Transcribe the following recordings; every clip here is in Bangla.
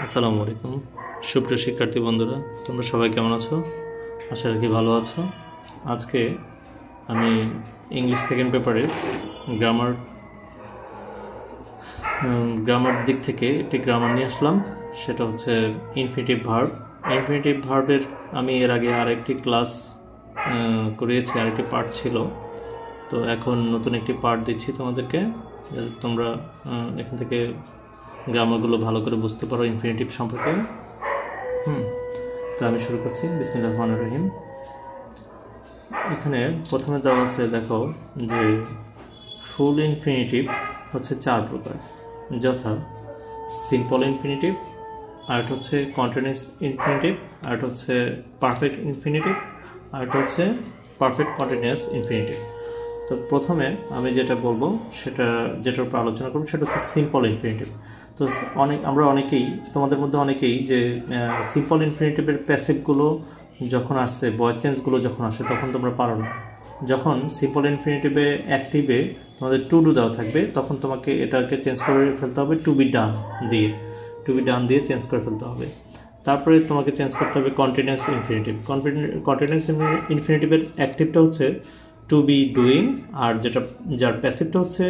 আসসালামু আলাইকুম সুপ্রিয় শিক্ষার্থী বন্ধুরা, তোমরা সবাই কেমন আছো? আশা রাখি ভালো আছো। আজকে আমি ইংলিশ সেকেন্ড পেপারের গ্রামার দিক থেকে একটি গ্রামার নিয়ে আসলাম। সেটা হচ্ছে ইনফিনিটিভ ভার্ব। ইনফিনিটিভ ভার্বের আমি এর আগে আরেকটি ক্লাস করিয়েছি, আরেকটি পার্ট ছিল। তো এখন নতুন একটি পার্ট দিচ্ছি তোমাদেরকে, যাতে তোমরা এখান থেকে গ্রামারগুলো ভালো করে বুঝতে পারো ইনফিনিটিভ সম্পর্কে। তো আমি শুরু করছি। বিসমিল্লাহির রহমানির রহিম। এখানে প্রথমে দেওয়া আছে, দেখো যে ফুল ইনফিনিটিভ হচ্ছে 4 প্রকার, যথা সিম্পল ইনফিনিটিভ, আরেকটা হচ্ছে কন্টিনিউয়াস ইনফিনিটিভ, আরেকটা হচ্ছে পারফেক্ট ইনফিনিটিভ, আরেকটা হচ্ছে পারফেক্ট কন্টিনিউয়াস ইনফিনিটিভ। তো প্রথমে আমি যেটা বলবো, যেটার উপর আলোচনা করবো, সেটা হচ্ছে সিম্পল ইনফিনিটিভ। তো আমরা অনেকেই, তোমাদের মধ্যে অনেকেই, যে সিম্পল ইনফিনিটিভের প্যাসিভগুলো যখন আসছে, ভয়েস চেঞ্জগুলো যখন আসে, তখন তোমরা পারো না। যখন সিম্পল ইনফিনিটিভে অ্যাক্টিভে তোমাদের টু ডু দেওয়া থাকবে, তখন তোমাকে এটাকে চেঞ্জ করে ফেলতে হবে টু বি ডান দিয়ে চেঞ্জ করে ফেলতে হবে। তারপরে তোমাকে চেঞ্জ করতে হবে কন্টিনিউয়াস ইনফিনিটিভ। কন্টিনিউয়াস ইনফিনিটিভের অ্যাক্টিভটা হচ্ছে টু বি ডুইং, আর যার প্যাসিভটা হচ্ছে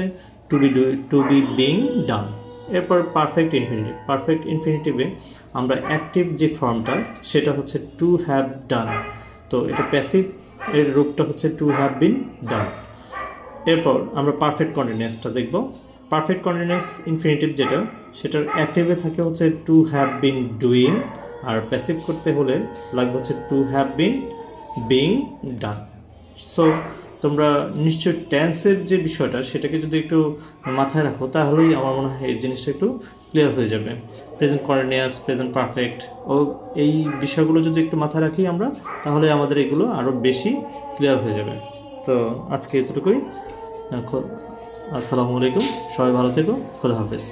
টু বি বিং ডান। এরপর পারফেক্ট ইনফিনিটিভে আমরা অ্যাক্টিভ যে ফর্মটা, সেটা হচ্ছে টু হ্যাভ ডান। তো এটা প্যাসিভ এর রূপটা হচ্ছে টু হ্যাভ বিন ডান। এরপর আমরা পারফেক্ট কন্টিনিউয়াসটা দেখব। পারফেক্ট কন্টিনিউয়াস ইনফিনিটিভ যেটা, সেটার অ্যাক্টিভে থাকে হচ্ছে টু হ্যাভ বিন ডুইং, আর প্যাসিভ করতে হলে লাগবে হচ্ছে to have been being done. So তোমরা নিশ্চয় টেন্সের যে বিষয়টা, সেটাকে যদি একটু মাথায় রাখো, তাহলেই আমার মনে হয় এই জিনিসটা একটু ক্লিয়ার হয়ে যাবে। প্রেজেন্ট কন্টিনিউয়াস, প্রেজেন্ট পারফেক্ট, ও এই বিষয়গুলো যদি একটু মাথায় রাখি আমরা, তাহলে আমাদের এগুলো আরও বেশি ক্লিয়ার হয়ে যাবে। তো আজকে এতটুকুই। আসসালামু আলাইকুম, সবাই ভালো থেকো, খোদা হাফেজ।